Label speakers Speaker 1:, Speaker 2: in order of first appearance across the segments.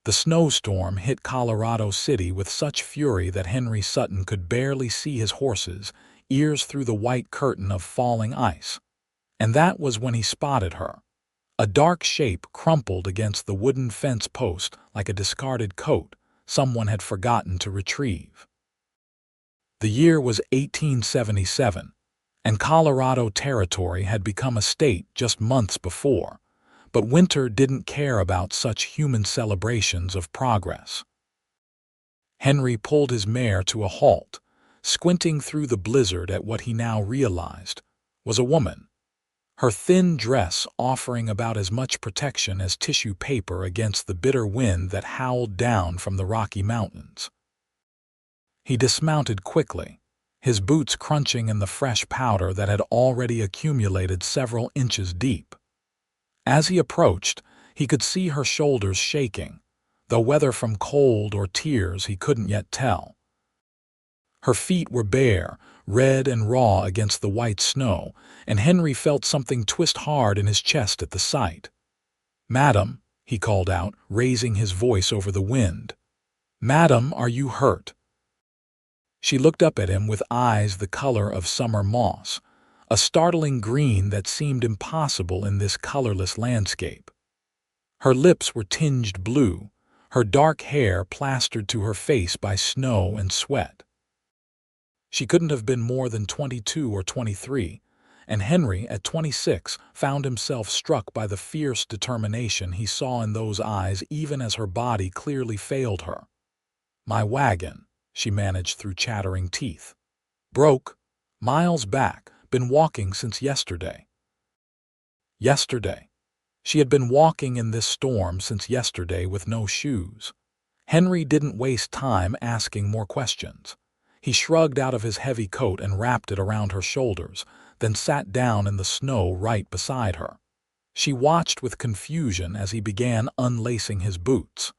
Speaker 1: The snowstorm hit Colorado City with such fury that Henry Sutton could barely see his horses, ears through the white curtain of falling ice. And that was when he spotted her. A dark shape crumpled against the wooden fence post like a discarded coat someone had forgotten to retrieve. The year was 1877, and Colorado Territory had become a state just months before, but winter didn't care about such human celebrations of progress. Henry pulled his mare to a halt, squinting through the blizzard at what he now realized was a woman, her thin dress offering about as much protection as tissue paper against the bitter wind that howled down from the Rocky Mountains. He dismounted quickly, his boots crunching in the fresh powder that had already accumulated several inches deep. As he approached, he could see her shoulders shaking, though whether from cold or tears he couldn't yet tell. Her feet were bare, red and raw against the white snow, and Henry felt something twist hard in his chest at the sight. "Madam," he called out, raising his voice over the wind. "Madam, are you hurt?" She looked up at him with eyes the color of summer moss, a startling green that seemed impossible in this colorless landscape. Her lips were tinged blue, her dark hair plastered to her face by snow and sweat. She couldn't have been more than 22 or 23, and Henry, at 26, found himself struck by the fierce determination he saw in those eyes even as her body clearly failed her. "My wagon," she managed through chattering teeth. "Broke. Miles back. Been walking since yesterday." Yesterday. She had been walking in this storm since yesterday with no shoes. Henry didn't waste time asking more questions. He shrugged out of his heavy coat and wrapped it around her shoulders, then sat down in the snow right beside her. She watched with confusion as he began unlacing his boots.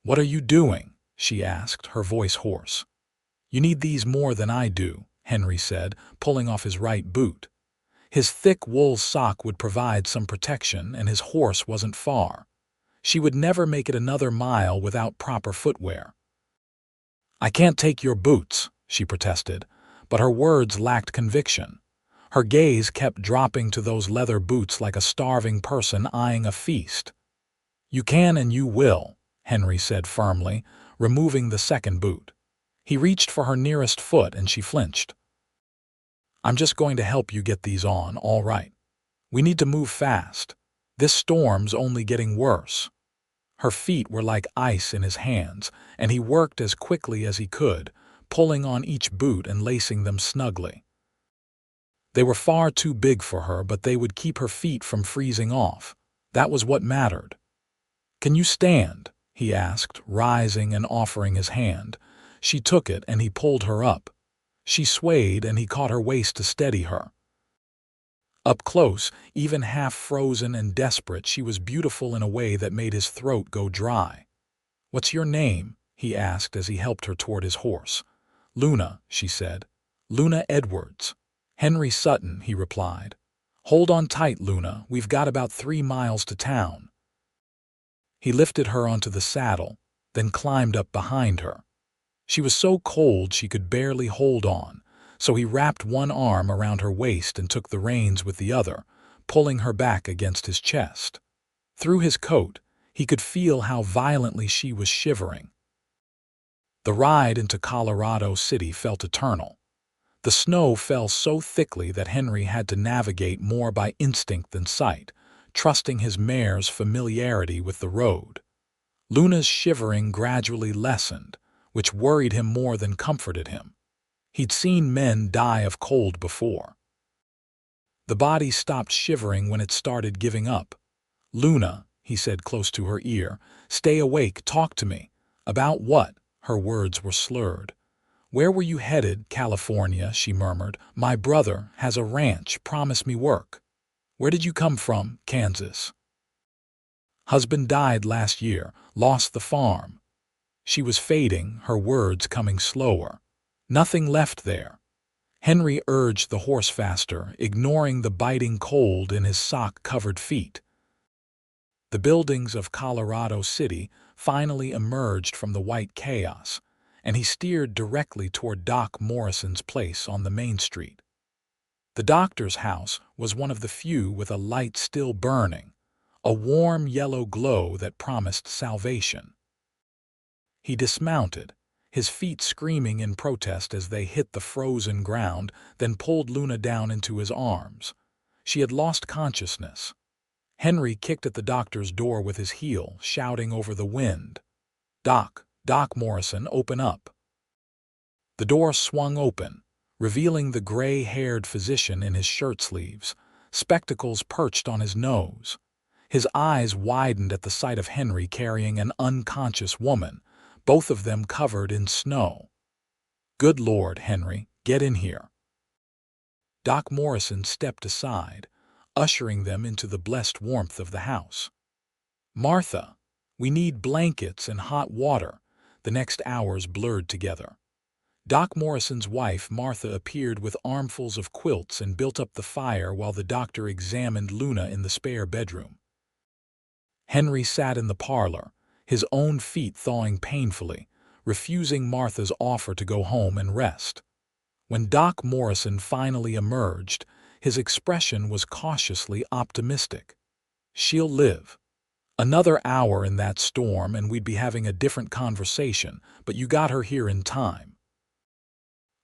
Speaker 1: "What are you doing?" she asked, her voice hoarse. "You need these more than I do," Henry said, pulling off his right boot. His thick wool sock would provide some protection, and his horse wasn't far. She would never make it another mile without proper footwear. "I can't take your boots," she protested, but her words lacked conviction. Her gaze kept dropping to those leather boots like a starving person eyeing a feast. "You can and you will," Henry said firmly, removing the second boot. He reached for her nearest foot and she flinched. "I'm just going to help you get these on, all right. We need to move fast. This storm's only getting worse." Her feet were like ice in his hands, and he worked as quickly as he could, pulling on each boot and lacing them snugly. They were far too big for her, but they would keep her feet from freezing off. That was what mattered. "Can you stand?" he asked, rising and offering his hand. She took it and he pulled her up. She swayed and he caught her waist to steady her. Up close, even half frozen and desperate, she was beautiful in a way that made his throat go dry. "What's your name?" he asked as he helped her toward his horse. "Luna," she said. "Luna Edwards." "Henry Sutton," he replied. "Hold on tight, Luna. We've got about 3 miles to town." He lifted her onto the saddle, then climbed up behind her. She was so cold she could barely hold on, so he wrapped one arm around her waist and took the reins with the other, pulling her back against his chest. Through his coat, he could feel how violently she was shivering. The ride into Colorado City felt eternal. The snow fell so thickly that Henry had to navigate more by instinct than sight, trusting his mare's familiarity with the road. Luna's shivering gradually lessened, which worried him more than comforted him. He'd seen men die of cold before. The body stopped shivering when it started giving up. "Luna," he said close to her ear, "stay awake, talk to me." "About what?" Her words were slurred. "Where were you headed?" "California," she murmured. "My brother has a ranch, promised me work." "Where did you come from?" "Kansas." "Husband died last year, lost the farm." She was fading, her words coming slower. "Nothing left there." Henry urged the horse faster, ignoring the biting cold in his sock-covered feet. The buildings of Colorado City finally emerged from the white chaos, and he steered directly toward Doc Morrison's place on the main street. The doctor's house was one of the few with a light still burning, a warm yellow glow that promised salvation. He dismounted, his feet screaming in protest as they hit the frozen ground, then pulled Luna down into his arms. She had lost consciousness. Henry kicked at the doctor's door with his heel, shouting over the wind, Doc Morrison, open up." The door swung open, revealing the gray-haired physician in his shirt sleeves, spectacles perched on his nose. His eyes widened at the sight of Henry carrying an unconscious woman, both of them covered in snow. "Good Lord, Henry, get in here." Doc Morrison stepped aside, ushering them into the blessed warmth of the house. "Martha, we need blankets and hot water." The next hours blurred together. Doc Morrison's wife, Martha, appeared with armfuls of quilts and built up the fire while the doctor examined Luna in the spare bedroom. Henry sat in the parlor, his own feet thawing painfully, refusing Martha's offer to go home and rest. When Doc Morrison finally emerged, his expression was cautiously optimistic. "She'll live. Another hour in that storm and we'd be having a different conversation, but you got her here in time.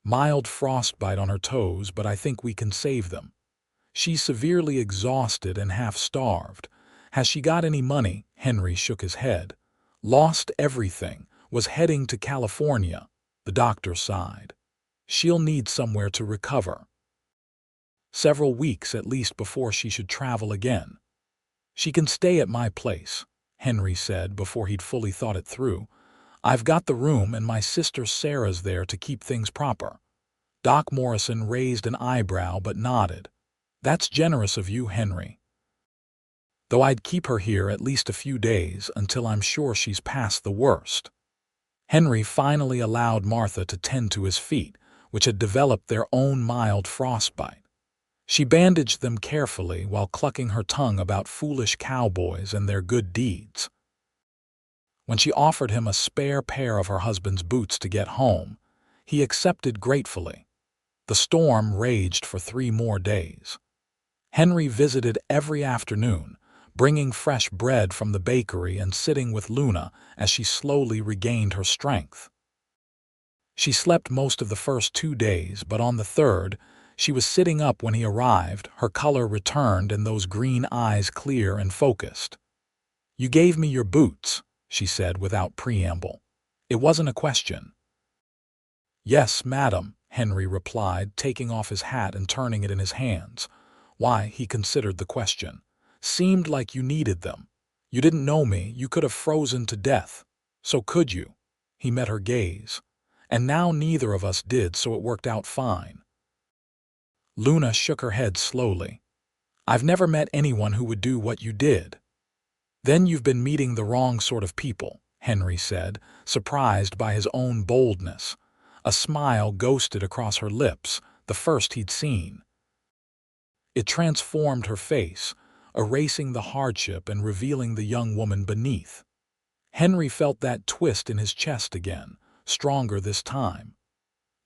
Speaker 1: Mild frostbite on her toes, but I think we can save them. She's severely exhausted and half-starved. Has she got any money?" Henry shook his head. "Lost everything. Was heading to California." The doctor sighed. "She'll need somewhere to recover. Several weeks at least before she should travel again." "She can stay at my place," Henry said before he'd fully thought it through. "I've got the room and my sister Sarah's there to keep things proper." Doc Morrison raised an eyebrow but nodded. "That's generous of you, Henry. Though I'd keep her here at least a few days until I'm sure she's past the worst." Henry finally allowed Martha to tend to his feet, which had developed their own mild frostbite. She bandaged them carefully while clucking her tongue about foolish cowboys and their good deeds. When she offered him a spare pair of her husband's boots to get home, he accepted gratefully. The storm raged for 3 more days. Henry visited every afternoon, bringing fresh bread from the bakery and sitting with Luna as she slowly regained her strength. She slept most of the first 2 days, but on the third, she was sitting up when he arrived, her color returned and those green eyes clear and focused. "You gave me your boots," she said without preamble. It wasn't a question. "Yes, madam," Henry replied, taking off his hat and turning it in his hands. Why, he considered the question. "Seemed like you needed them. You didn't know me, you could have frozen to death. So could you?" He met her gaze. "And now neither of us did, so it worked out fine." Luna shook her head slowly. "I've never met anyone who would do what you did." "Then you've been meeting the wrong sort of people," Henry said, surprised by his own boldness. A smile ghosted across her lips, the first he'd seen. It transformed her face, erasing the hardship and revealing the young woman beneath. Henry felt that twist in his chest again, stronger this time.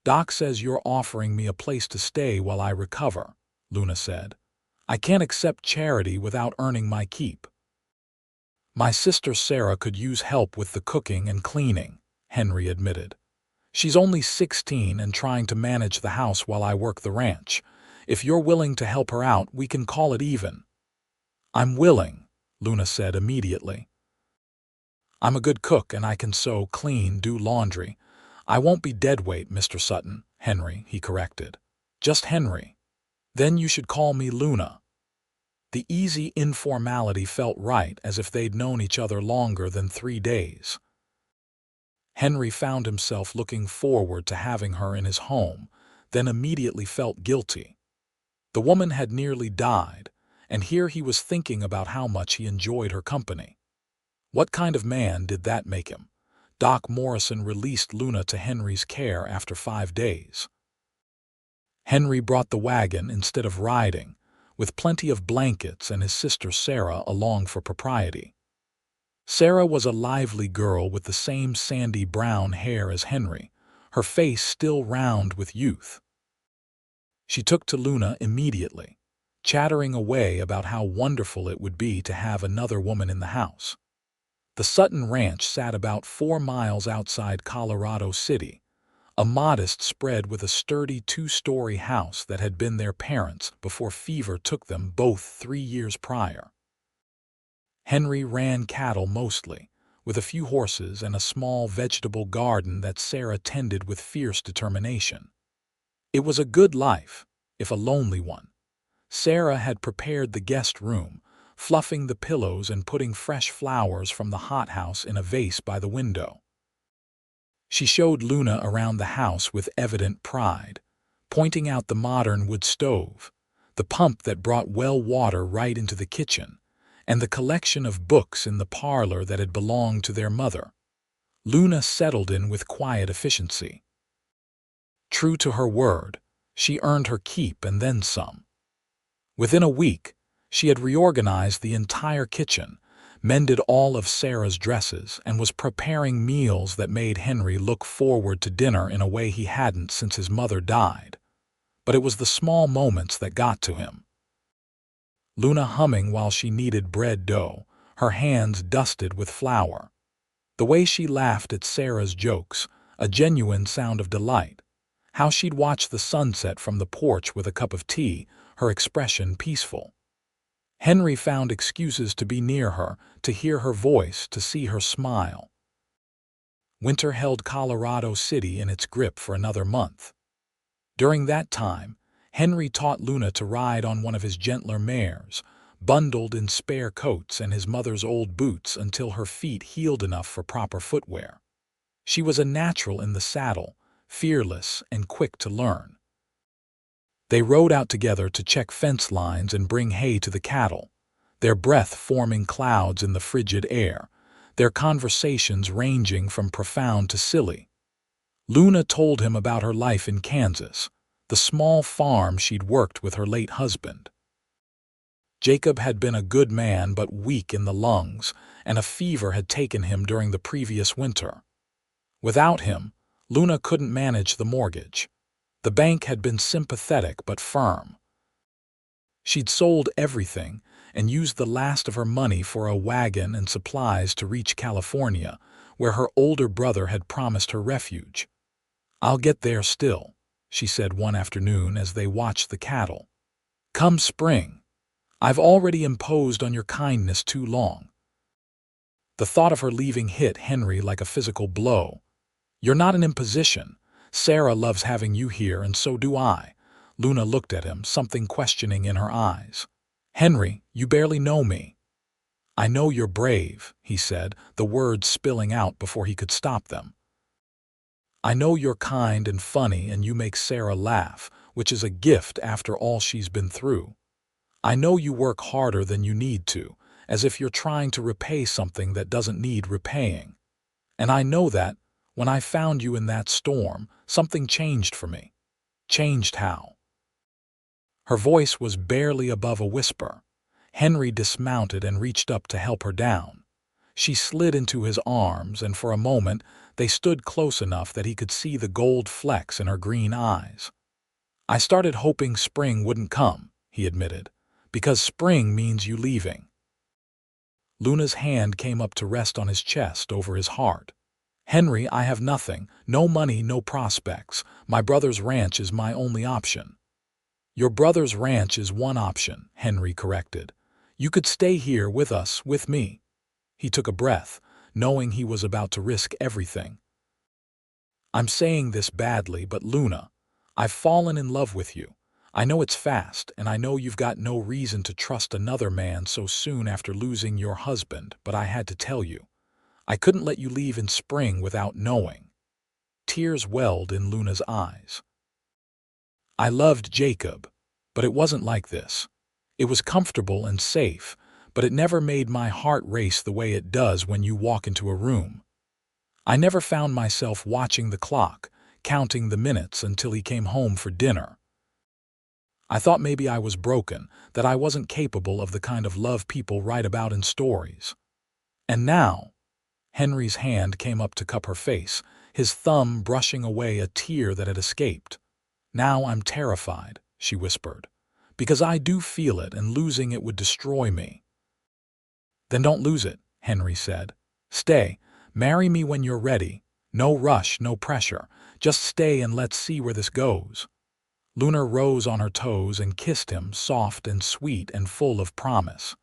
Speaker 1: "Doc says you're offering me a place to stay while I recover," Luna said. "I can't accept charity without earning my keep." "My sister Sarah could use help with the cooking and cleaning," Henry admitted. "She's only 16 and trying to manage the house while I work the ranch. If you're willing to help her out, we can call it even." "I'm willing," Luna said immediately. "I'm a good cook and I can sew, clean, do laundry. I won't be deadweight, Mr. Sutton." "Henry," he corrected. "Just Henry." "Then you should call me Luna." The easy informality felt right, as if they'd known each other longer than 3 days. Henry found himself looking forward to having her in his home, then immediately felt guilty. The woman had nearly died, and here he was thinking about how much he enjoyed her company. What kind of man did that make him? Doc Morrison released Luna to Henry's care after 5 days. Henry brought the wagon instead of riding, with plenty of blankets and his sister Sarah along for propriety. Sarah was a lively girl with the same sandy brown hair as Henry, her face still round with youth. She took to Luna immediately, chattering away about how wonderful it would be to have another woman in the house. The Sutton Ranch sat about 4 miles outside Colorado City, a modest spread with a sturdy 2-story house that had been their parents' before fever took them both 3 years prior. Henry ran cattle mostly, with a few horses and a small vegetable garden that Sarah tended with fierce determination. It was a good life, if a lonely one. Sarah had prepared the guest room, fluffing the pillows and putting fresh flowers from the hothouse in a vase by the window. She showed Luna around the house with evident pride, pointing out the modern wood stove, the pump that brought well water right into the kitchen, and the collection of books in the parlor that had belonged to their mother. Luna settled in with quiet efficiency. True to her word, she earned her keep and then some. Within a week, she had reorganized the entire kitchen, mended all of Sarah's dresses, and was preparing meals that made Henry look forward to dinner in a way he hadn't since his mother died. But it was the small moments that got to him. Luna humming while she kneaded bread dough, her hands dusted with flour. The way she laughed at Sarah's jokes, a genuine sound of delight. How she'd watch the sunset from the porch with a cup of tea, her expression peaceful. Henry found excuses to be near her, to hear her voice, to see her smile. Winter held Colorado City in its grip for another month. During that time, Henry taught Luna to ride on one of his gentler mares, bundled in spare coats and his mother's old boots until her feet healed enough for proper footwear. She was a natural in the saddle, fearless and quick to learn. They rode out together to check fence lines and bring hay to the cattle, their breath forming clouds in the frigid air, their conversations ranging from profound to silly. Luna told him about her life in Kansas, the small farm she'd worked with her late husband. Jacob had been a good man but weak in the lungs, and a fever had taken him during the previous winter. Without him, Luna couldn't manage the mortgage. The bank had been sympathetic but firm. She'd sold everything and used the last of her money for a wagon and supplies to reach California, where her older brother had promised her refuge. "I'll get there still," she said one afternoon as they watched the cattle. "Come spring. I've already imposed on your kindness too long." The thought of her leaving hit Henry like a physical blow. "You're not an imposition. Sarah loves having you here, and so do I." Luna looked at him, something questioning in her eyes. "Henry, you barely know me." "I know you're brave," he said, the words spilling out before he could stop them. "I know you're kind and funny and you make Sarah laugh, which is a gift after all she's been through. I know you work harder than you need to, as if you're trying to repay something that doesn't need repaying. And I know that, when I found you in that storm, something changed for me." "Changed how?" Her voice was barely above a whisper. Henry dismounted and reached up to help her down. She slid into his arms, and for a moment they stood close enough that he could see the gold flecks in her green eyes. "I started hoping spring wouldn't come," he admitted, "because spring means you leaving." Luna's hand came up to rest on his chest over his heart. "Henry, I have nothing, no money, no prospects. My brother's ranch is my only option." "Your brother's ranch is one option," Henry corrected. "You could stay here with us, with me." He took a breath, knowing he was about to risk everything. "I'm saying this badly, but Luna, I've fallen in love with you. I know it's fast, and I know you've got no reason to trust another man so soon after losing your husband, but I had to tell you. I couldn't let you leave in spring without knowing." Tears welled in Luna's eyes. "I loved Jacob, but it wasn't like this. It was comfortable and safe, but it never made my heart race the way it does when you walk into a room. I never found myself watching the clock, counting the minutes until he came home for dinner. I thought maybe I was broken, that I wasn't capable of the kind of love people write about in stories. And now, Henry's hand came up to cup her face, his thumb brushing away a tear that had escaped. "Now I'm terrified," she whispered, "because I do feel it and losing it would destroy me." "Then don't lose it," Henry said. "Stay. Marry me when you're ready. No rush, no pressure. Just stay and let's see where this goes." Luna rose on her toes and kissed him, soft and sweet and full of promise.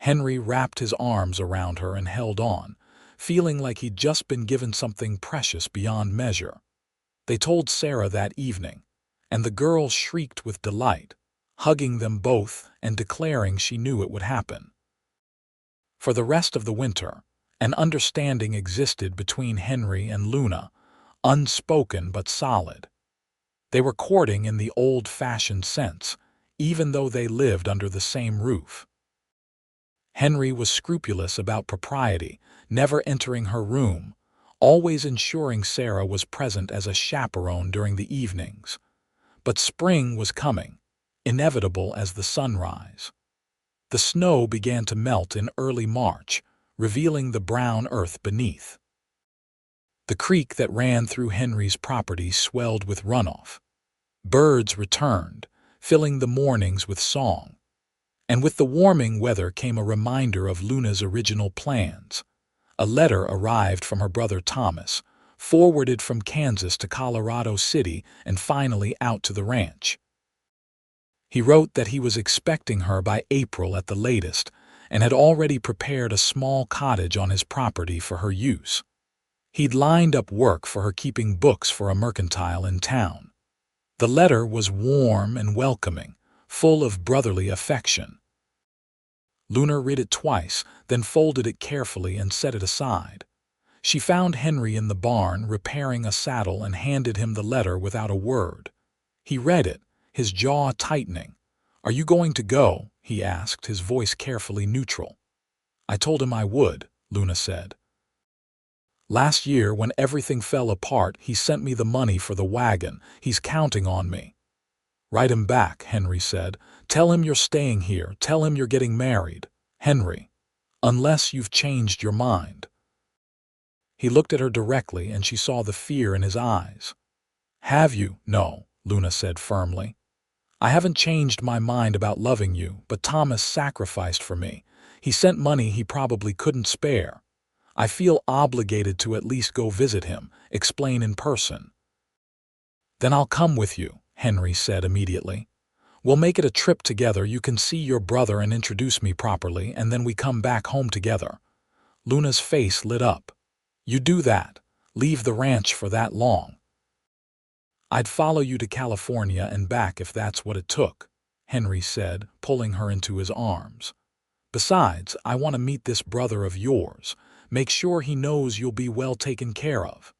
Speaker 1: Henry wrapped his arms around her and held on, feeling like he'd just been given something precious beyond measure. They told Sarah that evening, and the girl shrieked with delight, hugging them both and declaring she knew it would happen. For the rest of the winter, an understanding existed between Henry and Luna, unspoken but solid. They were courting in the old-fashioned sense, even though they lived under the same roof. Henry was scrupulous about propriety, never entering her room, always ensuring Sarah was present as a chaperone during the evenings. But spring was coming, inevitable as the sunrise. The snow began to melt in early March, revealing the brown earth beneath. The creek that ran through Henry's property swelled with runoff. Birds returned, filling the mornings with song. And with the warming weather came a reminder of Luna's original plans. A letter arrived from her brother Thomas, forwarded from Kansas to Colorado City and finally out to the ranch. He wrote that he was expecting her by April at the latest and had already prepared a small cottage on his property for her use. He'd lined up work for her keeping books for a mercantile in town. The letter was warm and welcoming, full of brotherly affection. Luna read it twice, then folded it carefully and set it aside. She found Henry in the barn repairing a saddle and handed him the letter without a word. He read it, his jaw tightening. "Are you going to go?" he asked, his voice carefully neutral. "I told him I would," Luna said. "Last year, when everything fell apart, he sent me the money for the wagon. He's counting on me." "Write him back," Henry said. "Tell him you're staying here. Tell him you're getting married. Henry. Unless you've changed your mind." He looked at her directly and she saw the fear in his eyes. "Have you?" "No," Luna said firmly. "I haven't changed my mind about loving you, but Thomas sacrificed for me. He sent money he probably couldn't spare. I feel obligated to at least go visit him, explain in person." "Then I'll come with you," Henry said immediately. "We'll make it a trip together. You can see your brother and introduce me properly, and then we come back home together." Luna's face lit up. "You do that. Leave the ranch for that long." "I'd follow you to California and back if that's what it took," Henry said, pulling her into his arms. "Besides, I want to meet this brother of yours. Make sure he knows you'll be well taken care of."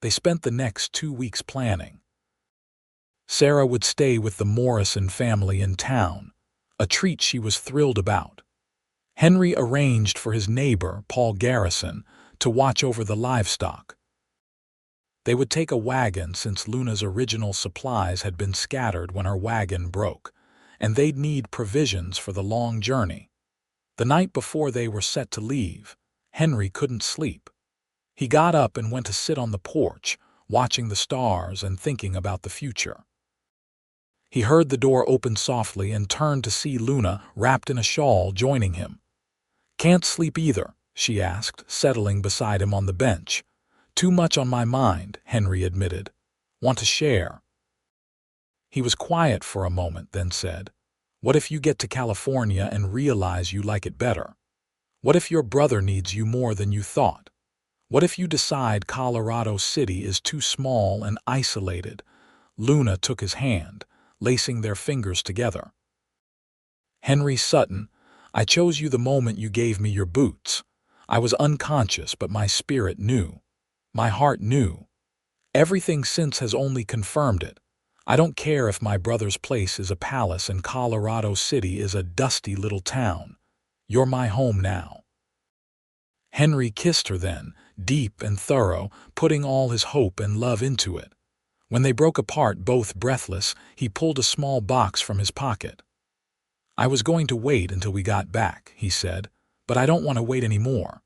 Speaker 1: They spent the next 2 weeks planning. Sarah would stay with the Morrison family in town, a treat she was thrilled about. Henry arranged for his neighbor, Paul Garrison, to watch over the livestock. They would take a wagon since Luna's original supplies had been scattered when her wagon broke, and they'd need provisions for the long journey. The night before they were set to leave, Henry couldn't sleep. He got up and went to sit on the porch, watching the stars and thinking about the future. He heard the door open softly and turned to see Luna, wrapped in a shawl, joining him. "Can't sleep either?" she asked, settling beside him on the bench. "Too much on my mind," Henry admitted. "Want to share?" He was quiet for a moment, then said, "What if you get to California and realize you like it better? What if your brother needs you more than you thought? What if you decide Colorado City is too small and isolated?" Luna took his hand, lacing their fingers together. "Henry Sutton, I chose you the moment you gave me your boots. I was unconscious, but my spirit knew. My heart knew. Everything since has only confirmed it. I don't care if my brother's place is a palace and Colorado City is a dusty little town. You're my home now." Henry kissed her then, deep and thorough, putting all his hope and love into it. When they broke apart, both breathless, he pulled a small box from his pocket. "I was going to wait until we got back," he said, but I don't want to wait anymore."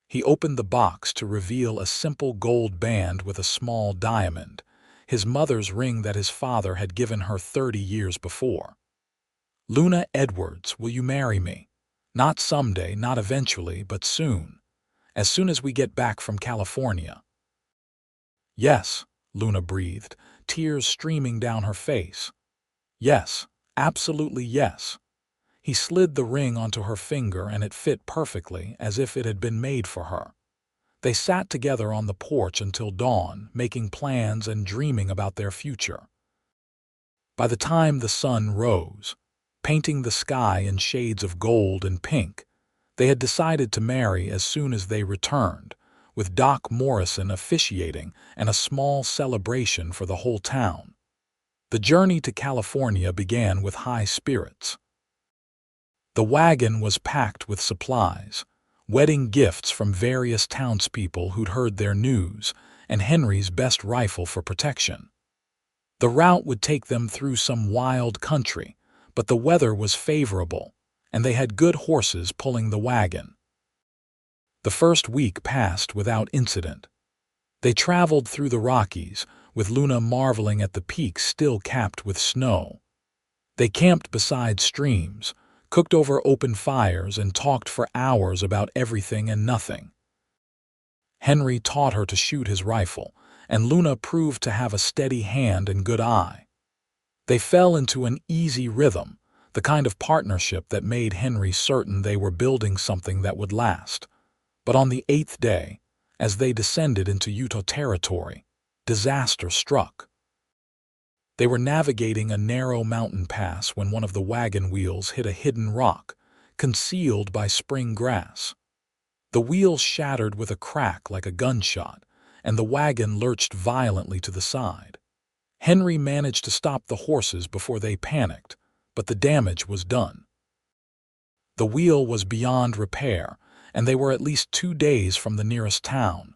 Speaker 1: He opened the box to reveal a simple gold band with a small diamond, his mother's ring that his father had given her 30 years before. "Luna Edwards, will you marry me? Not someday, not eventually, but soon. As soon as we get back from California." "Yes," Luna breathed, tears streaming down her face. "Yes, absolutely yes." He slid the ring onto her finger and it fit perfectly, as if it had been made for her. They sat together on the porch until dawn, making plans and dreaming about their future. By the time the sun rose, painting the sky in shades of gold and pink, they had decided to marry as soon as they returned, with Doc Morrison officiating and a small celebration for the whole town. The journey to California began with high spirits. The wagon was packed with supplies, wedding gifts from various townspeople who'd heard their news, and Henry's best rifle for protection. The route would take them through some wild country, but the weather was favorable, and they had good horses pulling the wagon. The first week passed without incident. They traveled through the Rockies, with Luna marveling at the peaks still capped with snow. They camped beside streams, cooked over open fires, and talked for hours about everything and nothing. Henry taught her to shoot his rifle, and Luna proved to have a steady hand and good eye. They fell into an easy rhythm, the kind of partnership that made Henry certain they were building something that would last. But on the 8th day, as they descended into Utah territory, disaster struck. They were navigating a narrow mountain pass when one of the wagon wheels hit a hidden rock, concealed by spring grass. The wheel shattered with a crack like a gunshot, and the wagon lurched violently to the side. Henry managed to stop the horses before they panicked, but the damage was done. The wheel was beyond repair, and they were at least 2 days from the nearest town.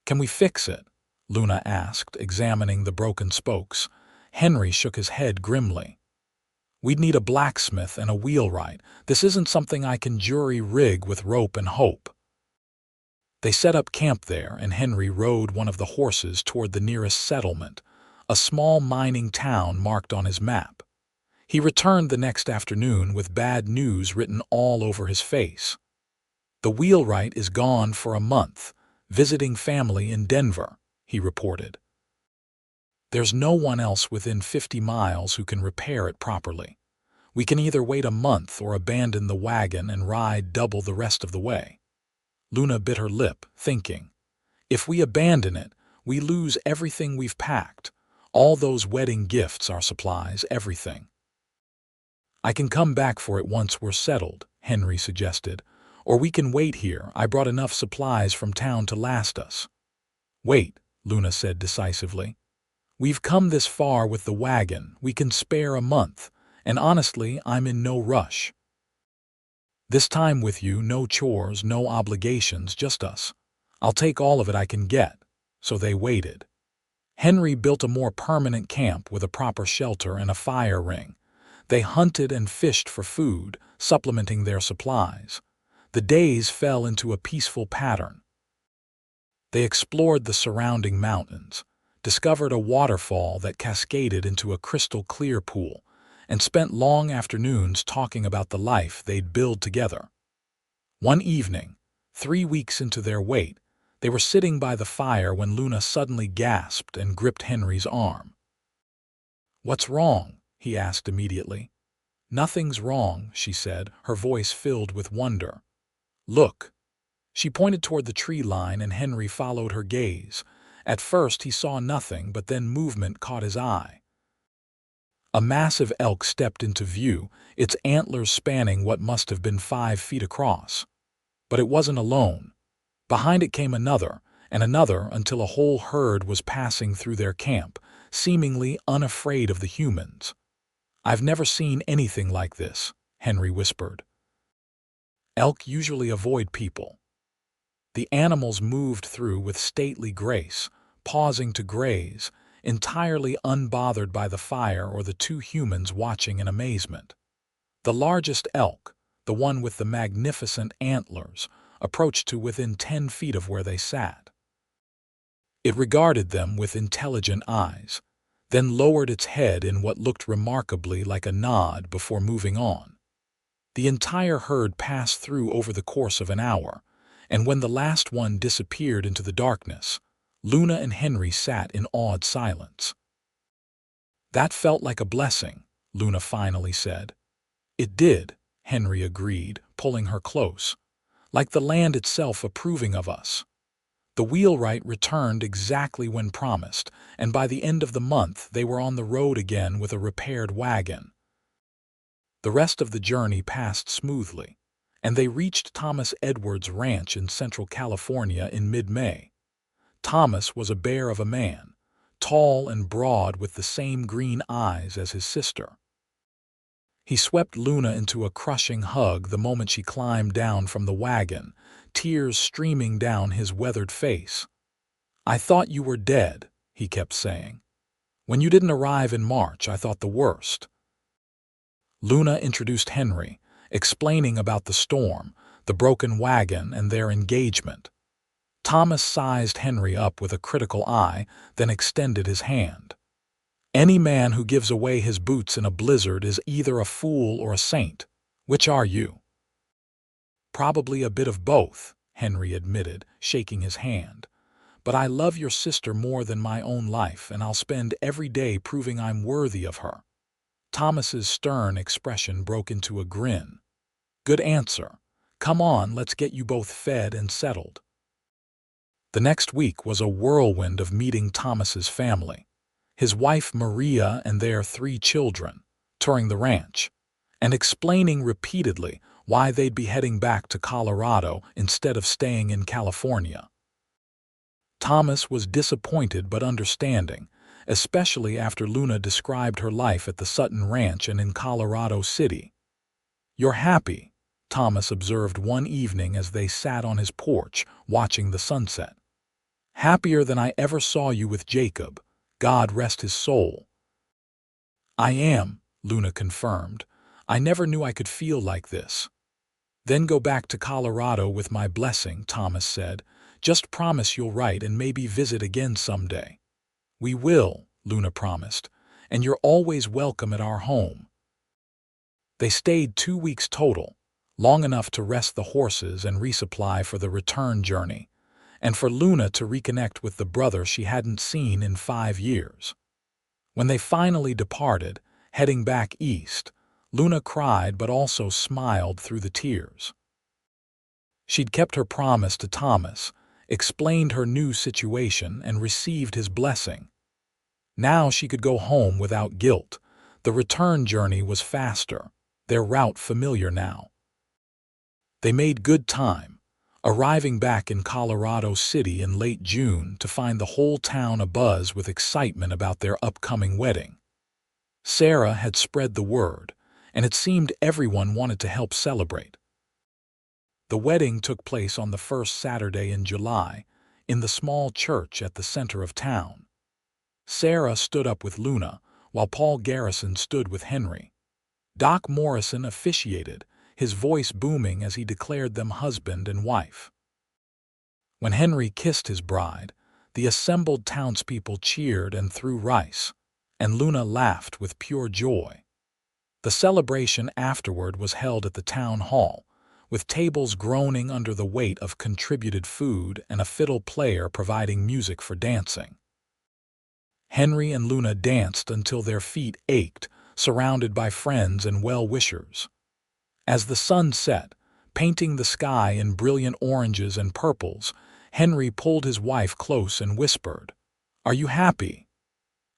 Speaker 1: "Can we fix it?" Luna asked, examining the broken spokes. Henry shook his head grimly. "We'd need a blacksmith and a wheelwright. This isn't something I can jury-rig with rope and hope." They set up camp there, and Henry rode one of the horses toward the nearest settlement, a small mining town marked on his map. He returned the next afternoon with bad news written all over his face. "The wheelwright is gone for a month, visiting family in Denver," he reported. "There's no one else within 50 miles who can repair it properly. We can either wait a month or abandon the wagon and ride double the rest of the way." Luna bit her lip, thinking, "If we abandon it, we lose everything we've packed. All those wedding gifts, our supplies, everything." "I can come back for it once we're settled," Henry suggested. "Or we can wait here. I brought enough supplies from town to last us." "Wait," Luna said decisively. "We've come this far with the wagon. We can spare a month, and honestly, I'm in no rush. This time with you, no chores, no obligations, just us. I'll take all of it I can get." So they waited. Henry built a more permanent camp with a proper shelter and a fire ring. They hunted and fished for food, supplementing their supplies. The days fell into a peaceful pattern. They explored the surrounding mountains, discovered a waterfall that cascaded into a crystal-clear pool, and spent long afternoons talking about the life they'd build together. One evening, 3 weeks into their wait, they were sitting by the fire when Luna suddenly gasped and gripped Henry's arm. "What's wrong?" he asked immediately. "Nothing's wrong," she said, her voice filled with wonder. "Look." She pointed toward the tree line, and Henry followed her gaze. At first he saw nothing, but then movement caught his eye. A massive elk stepped into view, its antlers spanning what must have been 5 feet across. But it wasn't alone. Behind it came another, and another, until a whole herd was passing through their camp, seemingly unafraid of the humans. "I've never seen anything like this," Henry whispered. "Elk usually avoid people." The animals moved through with stately grace, pausing to graze, entirely unbothered by the fire or the 2 humans watching in amazement. The largest elk, the one with the magnificent antlers, approached to within 10 feet of where they sat. It regarded them with intelligent eyes, then lowered its head in what looked remarkably like a nod before moving on. The entire herd passed through over the course of an hour, and when the last one disappeared into the darkness, Luna and Henry sat in awed silence. "That felt like a blessing," Luna finally said. "It did," Henry agreed, pulling her close, "like the land itself approving of us." The wheelwright returned exactly when promised, and by the end of the month they were on the road again with a repaired wagon. The rest of the journey passed smoothly, and they reached Thomas Edwards' ranch in Central California in mid-May. Thomas was a bear of a man, tall and broad with the same green eyes as his sister. He swept Luna into a crushing hug the moment she climbed down from the wagon, tears streaming down his weathered face. "I thought you were dead," he kept saying. "When you didn't arrive in March, I thought the worst." Luna introduced Henry, explaining about the storm, the broken wagon, and their engagement. Thomas sized Henry up with a critical eye, then extended his hand. "Any man who gives away his boots in a blizzard is either a fool or a saint. Which are you?" "Probably a bit of both," Henry admitted, shaking his hand. "But I love your sister more than my own life, and I'll spend every day proving I'm worthy of her." Thomas's stern expression broke into a grin. "Good answer. Come on, let's get you both fed and settled." The next week was a whirlwind of meeting Thomas's family, his wife Maria and their 3 children, touring the ranch, and explaining repeatedly why they'd be heading back to Colorado instead of staying in California. Thomas was disappointed but understanding, especially after Luna described her life at the Sutton Ranch and in Colorado City. "You're happy," Thomas observed one evening as they sat on his porch watching the sunset. "Happier than I ever saw you with Jacob, God rest his soul." "I am," Luna confirmed. "I never knew I could feel like this." "Then go back to Colorado with my blessing," Thomas said. "Just promise you'll write and maybe visit again someday." "We will," Luna promised, "and you're always welcome at our home." They stayed 2 weeks total, long enough to rest the horses and resupply for the return journey, and for Luna to reconnect with the brother she hadn't seen in 5 years. When they finally departed, heading back east, Luna cried but also smiled through the tears. She'd kept her promise to Thomas, explained her new situation, and received his blessing. Now she could go home without guilt. The return journey was faster, their route familiar now. They made good time, arriving back in Colorado City in late June to find the whole town abuzz with excitement about their upcoming wedding. Sarah had spread the word, and it seemed everyone wanted to help celebrate. The wedding took place on the first Saturday in July, in the small church at the center of town. Sarah stood up with Luna, while Paul Garrison stood with Henry. Doc Morrison officiated, his voice booming as he declared them husband and wife. When Henry kissed his bride, the assembled townspeople cheered and threw rice, and Luna laughed with pure joy. The celebration afterward was held at the town hall, with tables groaning under the weight of contributed food and a fiddle player providing music for dancing. Henry and Luna danced until their feet ached, surrounded by friends and well-wishers. As the sun set, painting the sky in brilliant oranges and purples, Henry pulled his wife close and whispered, "Are you happy?"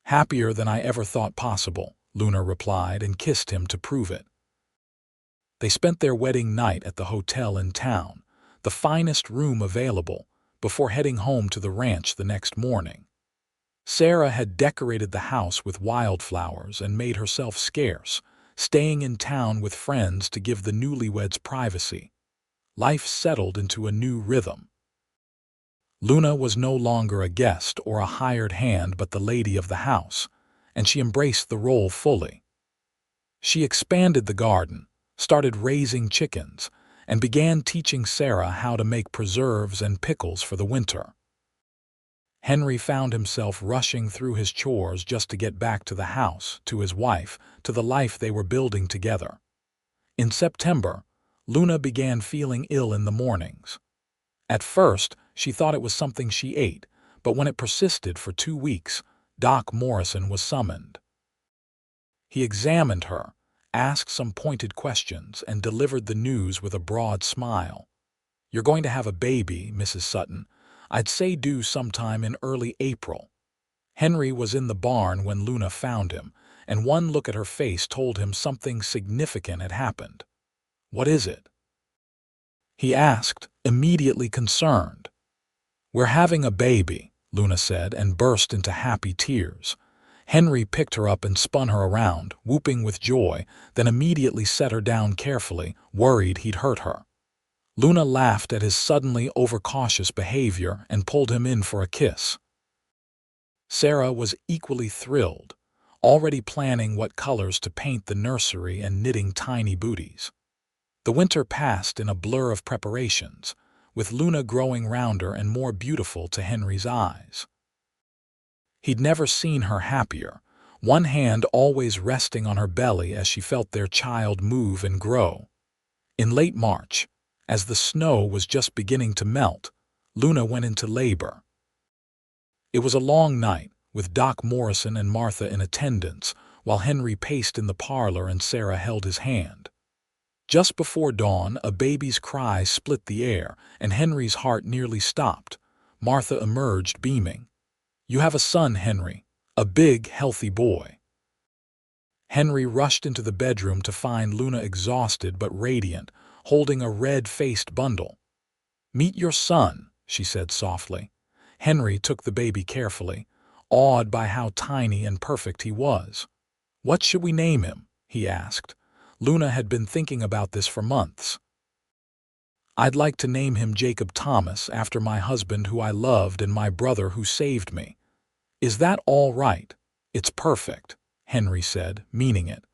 Speaker 1: "Happier than I ever thought possible," Luna replied and kissed him to prove it. They spent their wedding night at the hotel in town, the finest room available, before heading home to the ranch the next morning. Sarah had decorated the house with wildflowers and made herself scarce, staying in town with friends to give the newlyweds privacy. Life settled into a new rhythm. Luna was no longer a guest or a hired hand but the lady of the house, and she embraced the role fully. She expanded the garden, started raising chickens, and began teaching Sarah how to make preserves and pickles for the winter. Henry found himself rushing through his chores just to get back to the house, to his wife, to the life they were building together. In September, Luna began feeling ill in the mornings. At first, she thought it was something she ate, but when it persisted for 2 weeks, Doc Morrison was summoned. He examined her, asked some pointed questions, and delivered the news with a broad smile. "You're going to have a baby, Mrs. Sutton. I'd say due sometime in early April." Henry was in the barn when Luna found him, and one look at her face told him something significant had happened. "What is it?" he asked, immediately concerned. "We're having a baby," Luna said, and burst into happy tears. Henry picked her up and spun her around, whooping with joy, then immediately set her down carefully, worried he'd hurt her. Luna laughed at his suddenly overcautious behavior and pulled him in for a kiss. Sarah was equally thrilled, already planning what colors to paint the nursery and knitting tiny booties. The winter passed in a blur of preparations, with Luna growing rounder and more beautiful to Henry's eyes. He'd never seen her happier, one hand always resting on her belly as she felt their child move and grow. In late March, as the snow was just beginning to melt, Luna went into labor. It was a long night, with Doc Morrison and Martha in attendance, while Henry paced in the parlor and Sarah held his hand. Just before dawn, a baby's cry split the air, and Henry's heart nearly stopped. Martha emerged beaming. "You have a son, Henry. A big, healthy boy." Henry rushed into the bedroom to find Luna exhausted but radiant, holding a red-faced bundle. "Meet your son," she said softly. Henry took the baby carefully, awed by how tiny and perfect he was. "What should we name him?" he asked. Luna had been thinking about this for months. "I'd like to name him Jacob Thomas, after my husband who I loved and my brother who saved me." "Is that all right?" "It's perfect," Henry said, meaning it.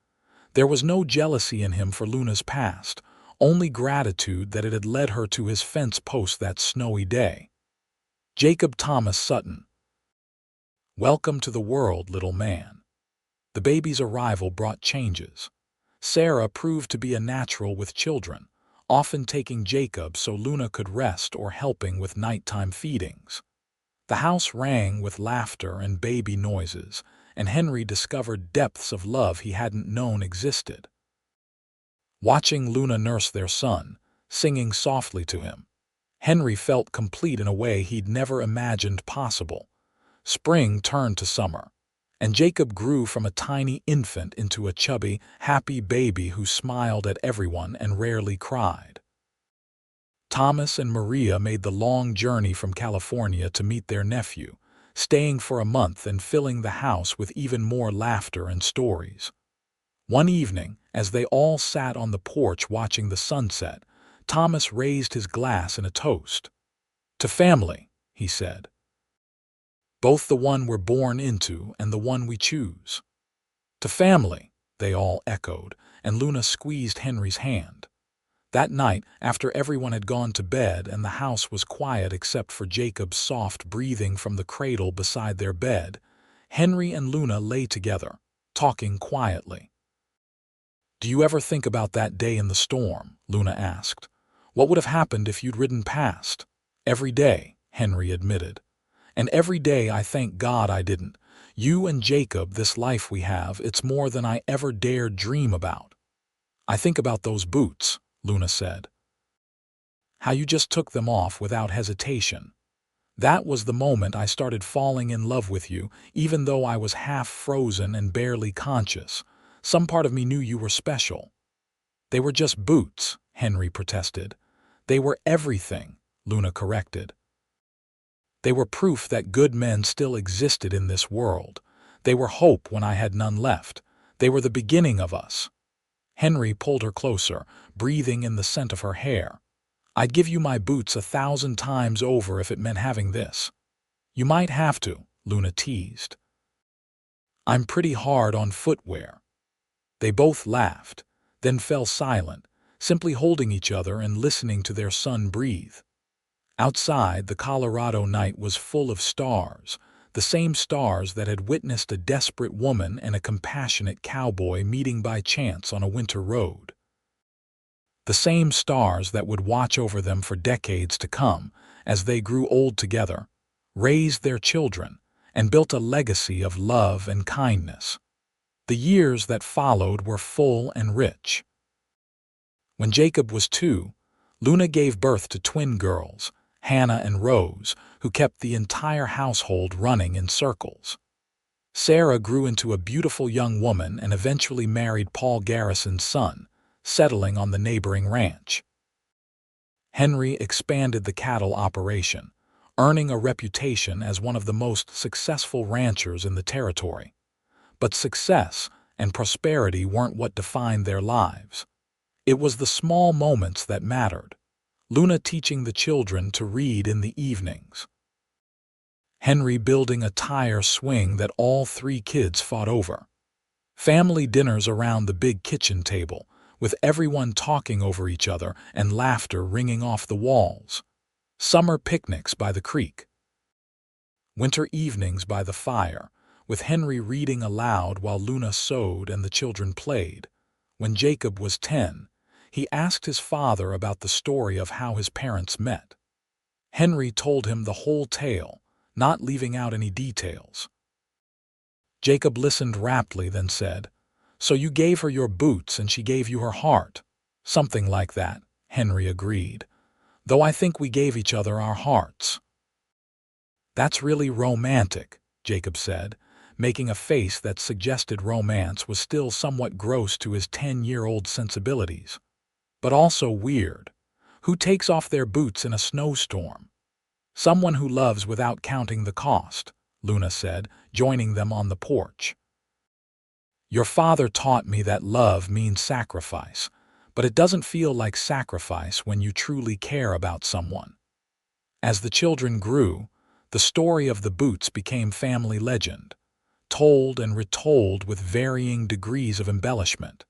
Speaker 1: There was no jealousy in him for Luna's past, only gratitude that it had led her to his fence post that snowy day. "Jacob Thomas Sutton. Welcome to the world, little man." The baby's arrival brought changes. Sarah proved to be a natural with children, often taking Jacob so Luna could rest or helping with nighttime feedings. The house rang with laughter and baby noises, and Henry discovered depths of love he hadn't known existed. Watching Luna nurse their son, singing softly to him, Henry felt complete in a way he'd never imagined possible. Spring turned to summer, and Jacob grew from a tiny infant into a chubby, happy baby who smiled at everyone and rarely cried. Thomas and Maria made the long journey from California to meet their nephew, staying for a month and filling the house with even more laughter and stories. One evening, as they all sat on the porch watching the sunset, Thomas raised his glass in a toast. "To family," he said. "Both the one we're born into and the one we choose." "To family," they all echoed, and Luna squeezed Henry's hand. That night, after everyone had gone to bed and the house was quiet except for Jacob's soft breathing from the cradle beside their bed, Henry and Luna lay together, talking quietly. "Do you ever think about that day in the storm?" Luna asked. "What would have happened if you'd ridden past?" "Every day," Henry admitted. "And every day I thank God I didn't. You and Jacob, this life we have, it's more than I ever dared dream about." "I think about those boots," Luna said. "How you just took them off without hesitation. That was the moment I started falling in love with you, even though I was half frozen and barely conscious. Some part of me knew you were special." "They were just boots," Henry protested. "They were everything," Luna corrected. "They were proof that good men still existed in this world. They were hope when I had none left. They were the beginning of us." Henry pulled her closer, breathing in the scent of her hair. "I'd give you my boots 1,000 times over if it meant having this." "You might have to," Luna teased. "I'm pretty hard on footwear." They both laughed. then fell silent, simply holding each other and listening to their son breathe. Outside, the Colorado night was full of stars, the same stars that had witnessed a desperate woman and a compassionate cowboy meeting by chance on a winter road. The same stars that would watch over them for decades to come as they grew old together, raised their children, and built a legacy of love and kindness. The years that followed were full and rich. When Jacob was 2, Luna gave birth to twin girls, Hannah and Rose, who kept the entire household running in circles. Sarah grew into a beautiful young woman and eventually married Paul Garrison's son, settling on the neighboring ranch. Henry expanded the cattle operation, earning a reputation as one of the most successful ranchers in the territory. But success and prosperity weren't what defined their lives. It was the small moments that mattered. Luna teaching the children to read in the evenings. Henry building a tire swing that all 3 kids fought over. Family dinners around the big kitchen table, with everyone talking over each other and laughter ringing off the walls. Summer picnics by the creek. Winter evenings by the fire, with Henry reading aloud while Luna sewed and the children played. When Jacob was 10, he asked his father about the story of how his parents met. Henry told him the whole tale, not leaving out any details. Jacob listened raptly, then said, "So you gave her your boots and she gave you her heart." "Something like that," Henry agreed, "though I think we gave each other our hearts." "That's really romantic," Jacob said, making a face that suggested romance was still somewhat gross to his 10-year-old sensibilities. "But also weird. Who takes off their boots in a snowstorm?" "Someone who loves without counting the cost," Luna said, joining them on the porch. "Your father taught me that love means sacrifice, but it doesn't feel like sacrifice when you truly care about someone." As the children grew, the story of the boots became family legend, told and retold with varying degrees of embellishment.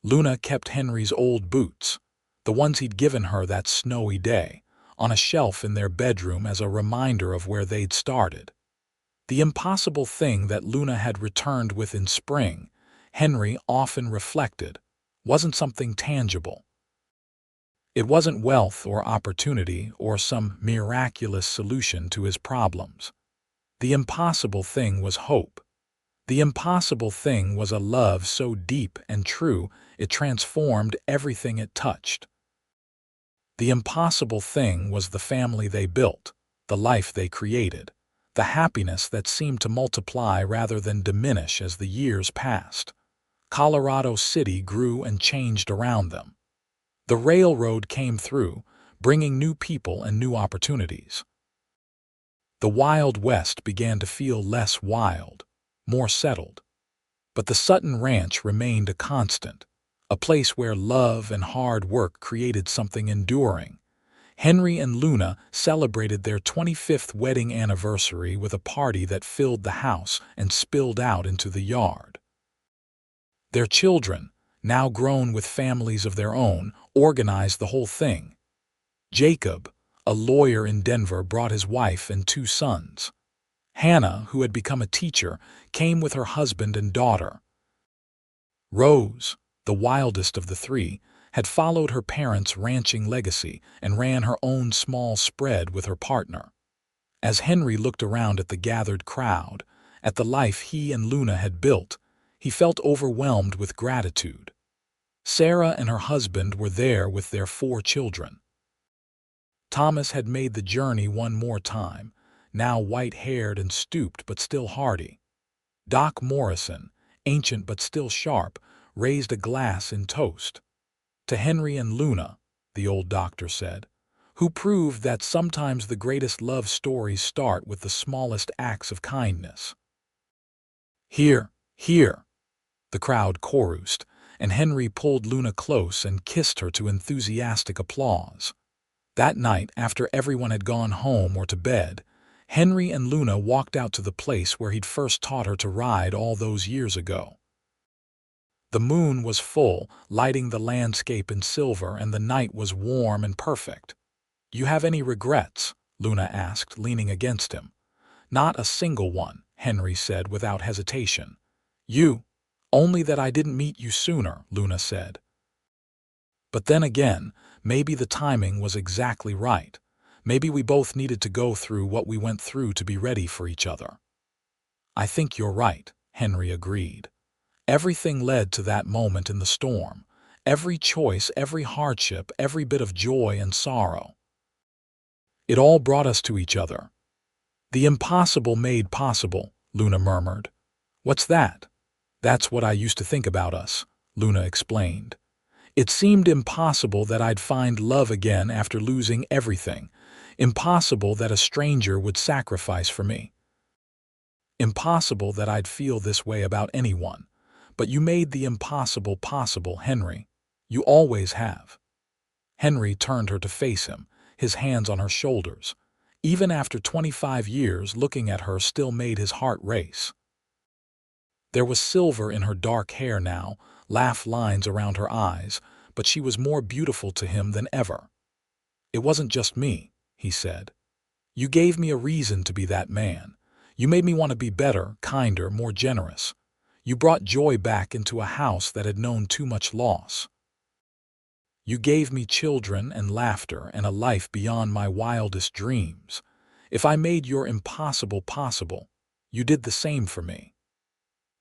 Speaker 1: Luna kept Henry's old boots, the ones he'd given her that snowy day, on a shelf in their bedroom as a reminder of where they'd started. The impossible thing that Luna had returned with in spring, Henry often reflected, wasn't something tangible. It wasn't wealth or opportunity or some miraculous solution to his problems. The impossible thing was hope. The impossible thing was a love so deep and true it transformed everything it touched. The impossible thing was the family they built, the life they created, the happiness that seemed to multiply rather than diminish as the years passed. Colorado City grew and changed around them. The railroad came through, bringing new people and new opportunities. The Wild West began to feel less wild, more settled. But the Sutton Ranch remained a constant, a place where love and hard work created something enduring. Henry and Luna celebrated their 25th wedding anniversary with a party that filled the house and spilled out into the yard. Their children, now grown with families of their own, organized the whole thing. Jacob, a lawyer in Denver, brought his wife and 2 sons. Hannah, who had become a teacher, came with her husband and daughter. Rose, the wildest of the 3, had followed her parents' ranching legacy and ran her own small spread with her partner. As Henry looked around at the gathered crowd, at the life he and Luna had built, he felt overwhelmed with gratitude. Sarah and her husband were there with their 4 children. Thomas had made the journey one more time, now white-haired and stooped but still hardy. Doc Morrison, ancient but still sharp, raised a glass in toast. "To Henry and Luna," the old doctor said, "who proved that sometimes the greatest love stories start with the smallest acts of kindness." "Here, here," the crowd chorused, and Henry pulled Luna close and kissed her to enthusiastic applause. That night, after everyone had gone home or to bed, Henry and Luna walked out to the place where he'd first taught her to ride all those years ago. The moon was full, lighting the landscape in silver, and the night was warm and perfect. "You have any regrets?" Luna asked, leaning against him. "Not a single one," Henry said without hesitation. "You? Only that I didn't meet you sooner," Luna said. But then again, maybe the timing was exactly right. Maybe we both needed to go through what we went through to be ready for each other. "I think you're right," Henry agreed. Everything led to that moment in the storm. Every choice, every hardship, every bit of joy and sorrow. It all brought us to each other. "The impossible made possible," Luna murmured. "What's that?" "That's what I used to think about us," Luna explained. "It seemed impossible that I'd find love again after losing everything. Impossible that a stranger would sacrifice for me. Impossible that I'd feel this way about anyone. But you made the impossible possible, Henry. You always have." Henry turned her to face him, his hands on her shoulders. Even after 25 years, looking at her still made his heart race. There was silver in her dark hair now, laugh lines around her eyes, but she was more beautiful to him than ever. "It wasn't just me," he said. "You gave me a reason to be that man. You made me want to be better, kinder, more generous. You brought joy back into a house that had known too much loss. You gave me children and laughter and a life beyond my wildest dreams. If I made your impossible possible, you did the same for me."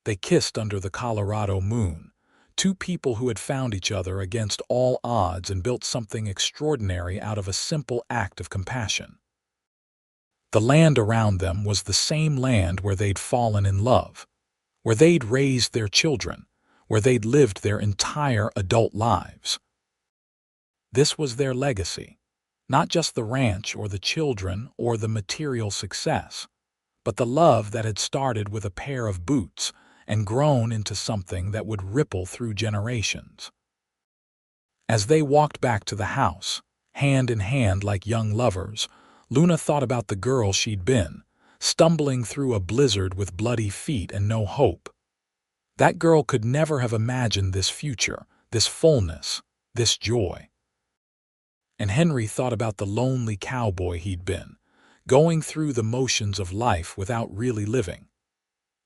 Speaker 1: They kissed under the Colorado moon, two people who had found each other against all odds and built something extraordinary out of a simple act of compassion. The land around them was the same land where they'd fallen in love, where they'd raised their children, where they'd lived their entire adult lives. This was their legacy, not just the ranch or the children or the material success, but the love that had started with a pair of boots and grown into something that would ripple through generations. As they walked back to the house, hand in hand like young lovers, Luna thought about the girl she'd been, stumbling through a blizzard with bloody feet and no hope. That girl could never have imagined this future, this fullness, this joy. And Henry thought about the lonely cowboy he'd been, going through the motions of life without really living.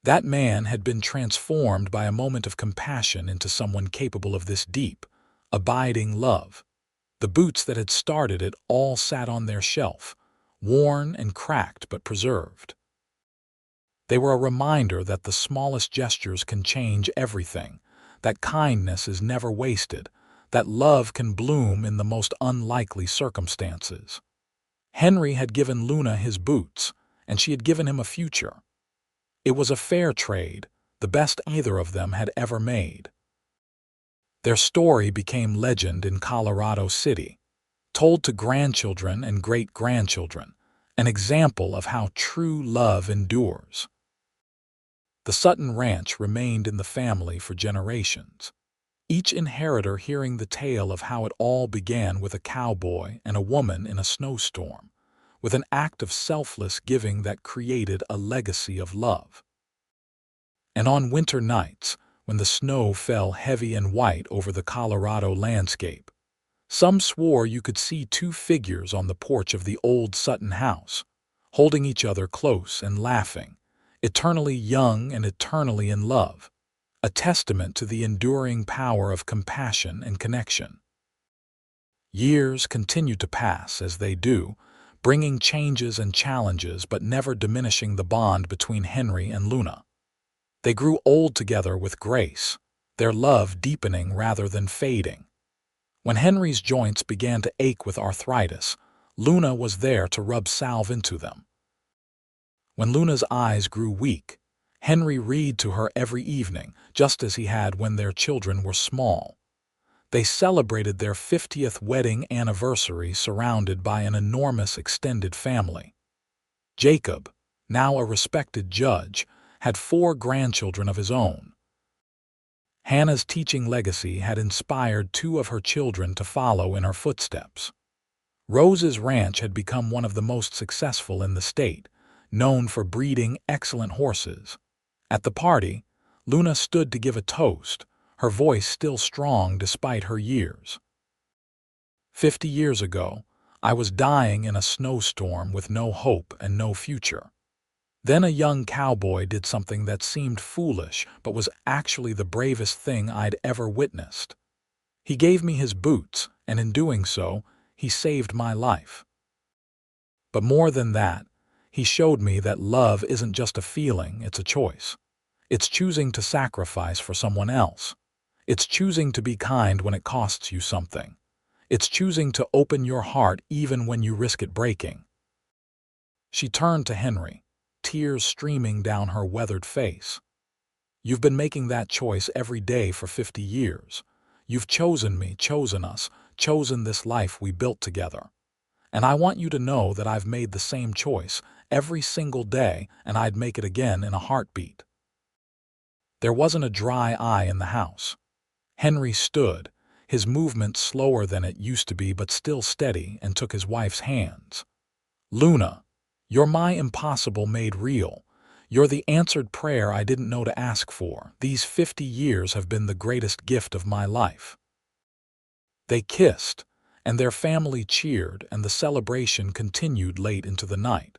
Speaker 1: That man had been transformed by a moment of compassion into someone capable of this deep, abiding love. The boots that had started it all sat on their shelf, worn and cracked but preserved. They were a reminder that the smallest gestures can change everything, that kindness is never wasted, that love can bloom in the most unlikely circumstances. Henry had given Luna his boots, and she had given him a future. It was a fair trade, the best either of them had ever made. Their story became legend in Colorado City, told to grandchildren and great-grandchildren, an example of how true love endures. The Sutton Ranch remained in the family for generations, each inheritor hearing the tale of how it all began with a cowboy and a woman in a snowstorm, with an act of selfless giving that created a legacy of love. And on winter nights, when the snow fell heavy and white over the Colorado landscape, some swore you could see two figures on the porch of the old Sutton house, holding each other close and laughing, eternally young and eternally in love, a testament to the enduring power of compassion and connection. Years continued to pass as they do, bringing changes and challenges but never diminishing the bond between Henry and Luna. They grew old together with grace, their love deepening rather than fading. When Henry's joints began to ache with arthritis, Luna was there to rub salve into them. When Luna's eyes grew weak, Henry read to her every evening, just as he had when their children were small. They celebrated their 50th wedding anniversary surrounded by an enormous extended family. Jacob, now a respected judge, had 4 grandchildren of his own. Hannah's teaching legacy had inspired 2 of her children to follow in her footsteps. Rose's ranch had become one of the most successful in the state, known for breeding excellent horses. At the party, Luna stood to give a toast, her voice still strong despite her years. 50 years ago, I was dying in a snowstorm with no hope and no future. Then a young cowboy did something that seemed foolish but was actually the bravest thing I'd ever witnessed. He gave me his boots, and in doing so, he saved my life. But more than that, he showed me that love isn't just a feeling, it's a choice. It's choosing to sacrifice for someone else. It's choosing to be kind when it costs you something. It's choosing to open your heart even when you risk it breaking. She turned to Henry, tears streaming down her weathered face. You've been making that choice every day for 50 years. You've chosen me, chosen us, chosen this life we built together. And I want you to know that I've made the same choice every single day, and I'd make it again in a heartbeat. There wasn't a dry eye in the house. Henry stood, his movement slower than it used to be but still steady, and took his wife's hands. Luna, you're my impossible made real. You're the answered prayer I didn't know to ask for. These 50 years have been the greatest gift of my life. They kissed, and their family cheered, and the celebration continued late into the night.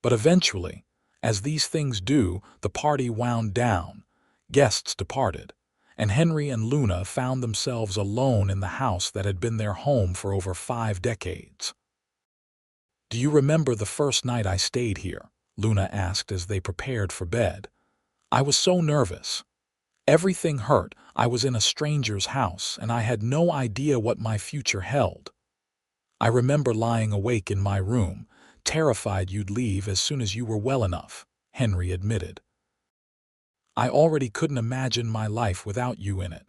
Speaker 1: But eventually, as these things do, the party wound down, guests departed, and Henry and Luna found themselves alone in the house that had been their home for over 5 decades. "Do you remember the first night I stayed here?" Luna asked as they prepared for bed. "I was so nervous. Everything hurt. I was in a stranger's house, and I had no idea what my future held. I remember lying awake in my room, terrified you'd leave as soon as you were well enough," Henry admitted. "I already couldn't imagine my life without you in it."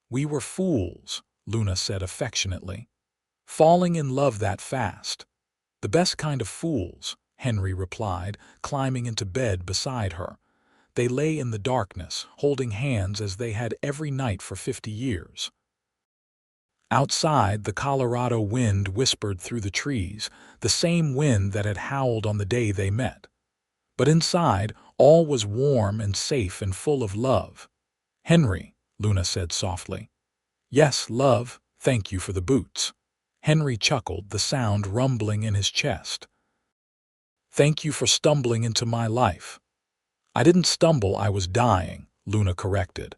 Speaker 1: "We were fools," Luna said affectionately. "Falling in love that fast." "The best kind of fools," Henry replied, climbing into bed beside her. They lay in the darkness, holding hands as they had every night for 50 years. Outside, the Colorado wind whispered through the trees, the same wind that had howled on the day they met. But inside, all was warm and safe and full of love. "Henry," Luna said softly. "Yes, love, thank you for the boots." Henry chuckled, the sound rumbling in his chest. "Thank you for stumbling into my life." "I didn't stumble, I was dying," Luna corrected.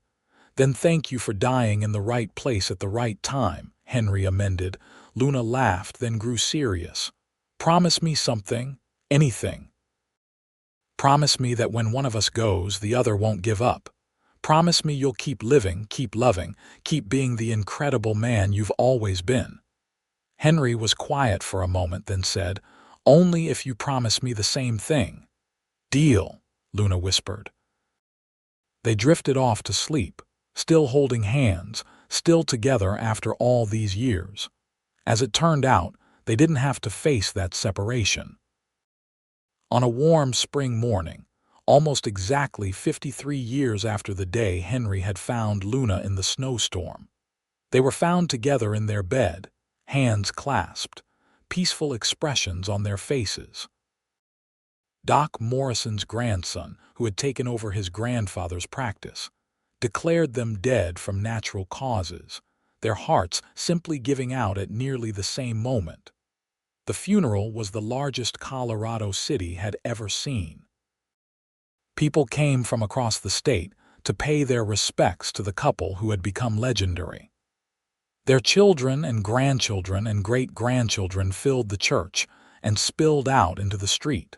Speaker 1: "Then thank you for dying in the right place at the right time," Henry amended. Luna laughed, then grew serious. "Promise me something, anything. Promise me that when one of us goes, the other won't give up. Promise me you'll keep living, keep loving, keep being the incredible man you've always been." Henry was quiet for a moment, then said, "Only if you promise me the same thing." "Deal," Luna whispered. They drifted off to sleep, still holding hands, still together after all these years. As it turned out, they didn't have to face that separation. On a warm spring morning, almost exactly 53 years after the day Henry had found Luna in the snowstorm, they were found together in their bed, hands clasped, peaceful expressions on their faces. Doc Morrison's grandson, who had taken over his grandfather's practice, declared them dead from natural causes, their hearts simply giving out at nearly the same moment. The funeral was the largest Colorado city had ever seen. People came from across the state to pay their respects to the couple who had become legendary. Their children and grandchildren and great-grandchildren filled the church and spilled out into the street.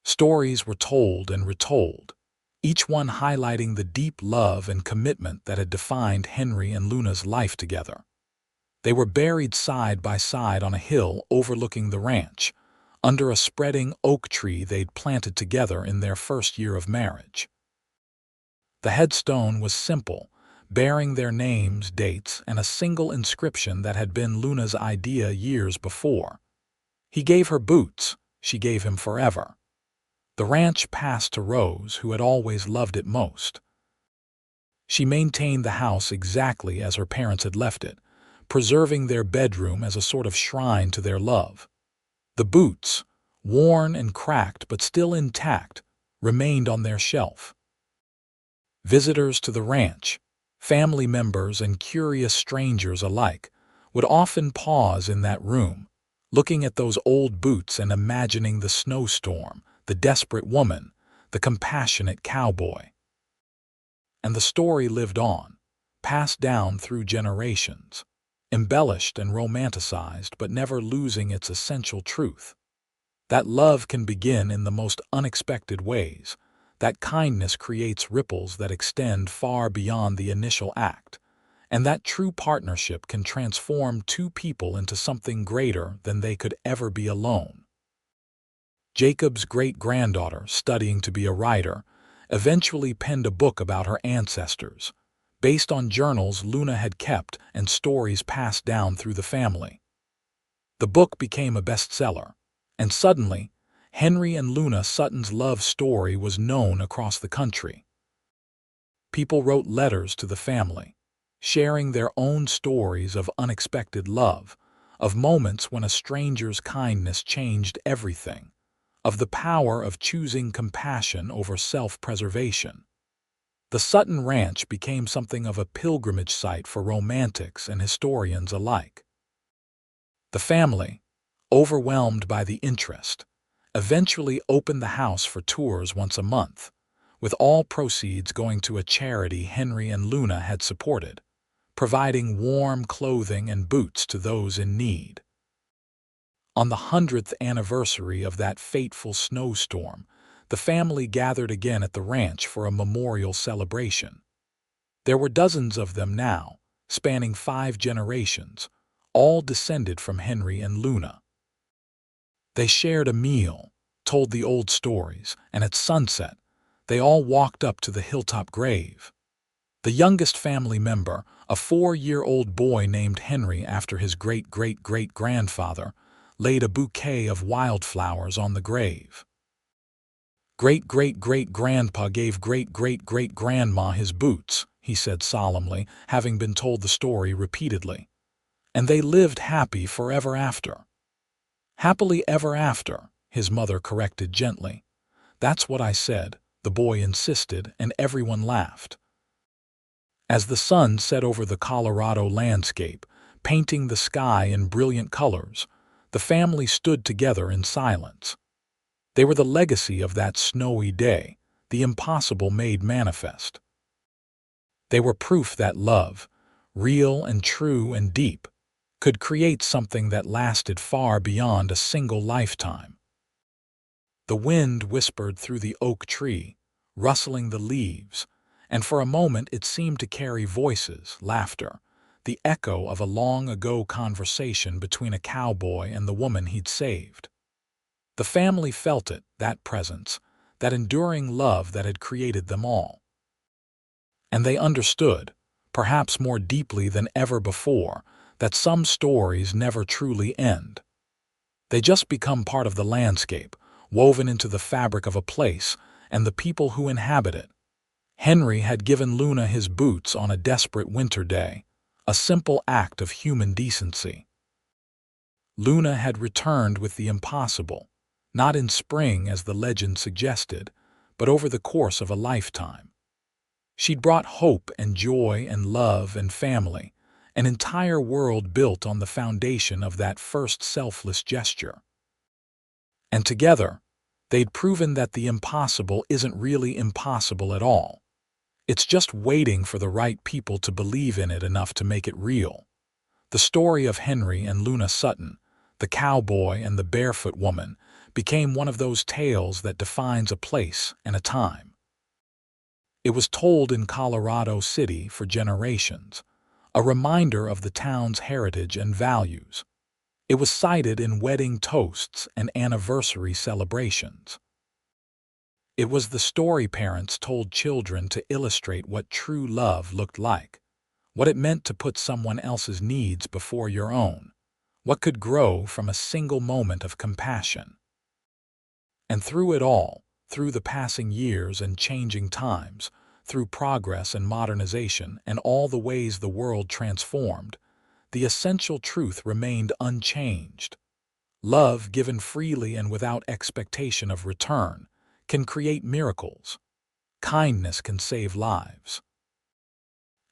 Speaker 1: Stories were told and retold, each one highlighting the deep love and commitment that had defined Henry and Luna's life together. They were buried side by side on a hill overlooking the ranch, under a spreading oak tree they'd planted together in their first year of marriage. The headstone was simple, bearing their names, dates, and a single inscription that had been Luna's idea years before. He gave her boots, she gave him forever. The ranch passed to Rose, who had always loved it most. She maintained the house exactly as her parents had left it, preserving their bedroom as a sort of shrine to their love. The boots, worn and cracked but still intact, remained on their shelf. Visitors to the ranch, Family members and curious strangers alike would often pause in that room, looking at those old boots and imagining the snowstorm, the desperate woman, the compassionate cowboy. And the story lived on, passed down through generations, embellished and romanticized but never losing its essential truth. That love can begin in the most unexpected ways, that kindness creates ripples that extend far beyond the initial act, and that true partnership can transform two people into something greater than they could ever be alone. Jacob's great-granddaughter, studying to be a writer, eventually penned a book about her ancestors, based on journals Luna had kept and stories passed down through the family. The book became a bestseller, and suddenly, Henry and Luna Sutton's love story was known across the country. People wrote letters to the family, sharing their own stories of unexpected love, of moments when a stranger's kindness changed everything, of the power of choosing compassion over self-preservation. The Sutton Ranch became something of a pilgrimage site for romantics and historians alike. The family, overwhelmed by the interest, eventually opened the house for tours once a month, with all proceeds going to a charity Henry and Luna had supported, providing warm clothing and boots to those in need. On the 100th anniversary of that fateful snowstorm, the family gathered again at the ranch for a memorial celebration. There were dozens of them now, spanning 5 generations, all descended from Henry and Luna. They shared a meal, told the old stories, and at sunset, they all walked up to the hilltop grave. The youngest family member, a 4-year-old boy named Henry after his great-great-great-grandfather, laid a bouquet of wildflowers on the grave. Great-great-great-grandpa gave great-great-great-grandma his boots, he said solemnly, having been told the story repeatedly. And they lived happy forever after. Happily ever after, his mother corrected gently. That's what I said, the boy insisted, and everyone laughed. As the sun set over the Colorado landscape, painting the sky in brilliant colors, the family stood together in silence. They were the legacy of that snowy day, the impossible made manifest. They were proof that love, real and true and deep, could create something that lasted far beyond a single lifetime. The wind whispered through the oak tree, rustling the leaves, and for a moment it seemed to carry voices, laughter, the echo of a long-ago conversation between a cowboy and the woman he'd saved. The family felt it, that presence, that enduring love that had created them all. And they understood, perhaps more deeply than ever before, that some stories never truly end. They just become part of the landscape, woven into the fabric of a place and the people who inhabit it. Henry had given Luna his boots on a desperate winter day, a simple act of human decency. Luna had returned with the impossible, not in spring as the legend suggested, but over the course of a lifetime. She'd brought hope and joy and love and family, an entire world built on the foundation of that first selfless gesture. And together, they'd proven that the impossible isn't really impossible at all. It's just waiting for the right people to believe in it enough to make it real. The story of Henry and Luna Sutton, the cowboy and the barefoot woman, became one of those tales that defines a place and a time. It was told in Colorado City for generations, a reminder of the town's heritage and values. It was cited in wedding toasts and anniversary celebrations. It was the story parents told children to illustrate what true love looked like, what it meant to put someone else's needs before your own, what could grow from a single moment of compassion. And through it all, through the passing years and changing times, through progress and modernization and all the ways the world transformed, the essential truth remained unchanged. Love given freely and without expectation of return can create miracles. Kindness can save lives.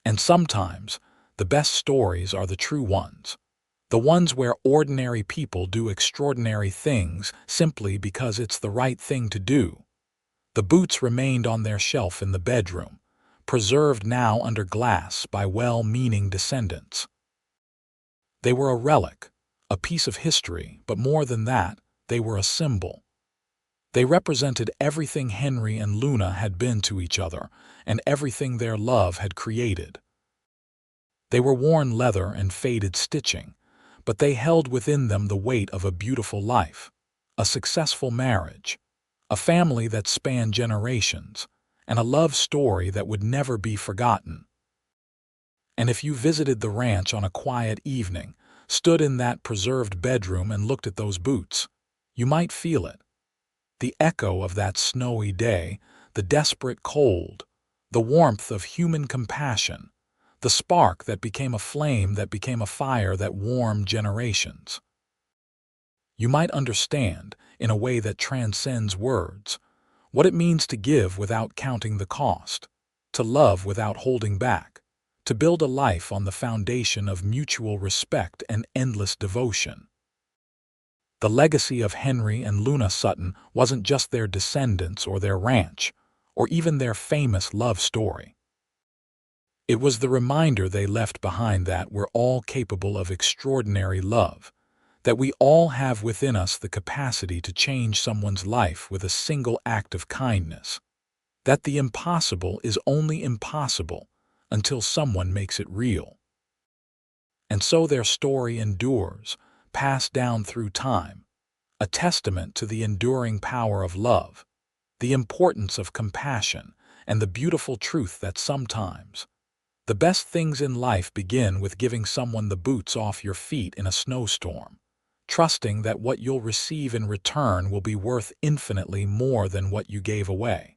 Speaker 1: And sometimes, the best stories are the true ones. The ones where ordinary people do extraordinary things simply because it's the right thing to do. The boots remained on their shelf in the bedroom, preserved now under glass by well-meaning descendants. They were a relic, a piece of history, but more than that, they were a symbol. They represented everything Henry and Luna had been to each other, and everything their love had created. They were worn leather and faded stitching, but they held within them the weight of a beautiful life, a successful marriage, a family that spanned generations, and a love story that would never be forgotten. And if you visited the ranch on a quiet evening, stood in that preserved bedroom and looked at those boots, you might feel it. The echo of that snowy day, the desperate cold, the warmth of human compassion, the spark that became a flame that became a fire that warmed generations. You might understand, in a way that transcends words, what it means to give without counting the cost, to love without holding back, to build a life on the foundation of mutual respect and endless devotion. The legacy of Henry and Luna Sutton wasn't just their descendants or their ranch, or even their famous love story. It was the reminder they left behind that we're all capable of extraordinary love, that we all have within us the capacity to change someone's life with a single act of kindness, that the impossible is only impossible until someone makes it real. And so their story endures, passed down through time, a testament to the enduring power of love, the importance of compassion, and the beautiful truth that sometimes the best things in life begin with giving someone the boots off your feet in a snowstorm, trusting that what you'll receive in return will be worth infinitely more than what you gave away.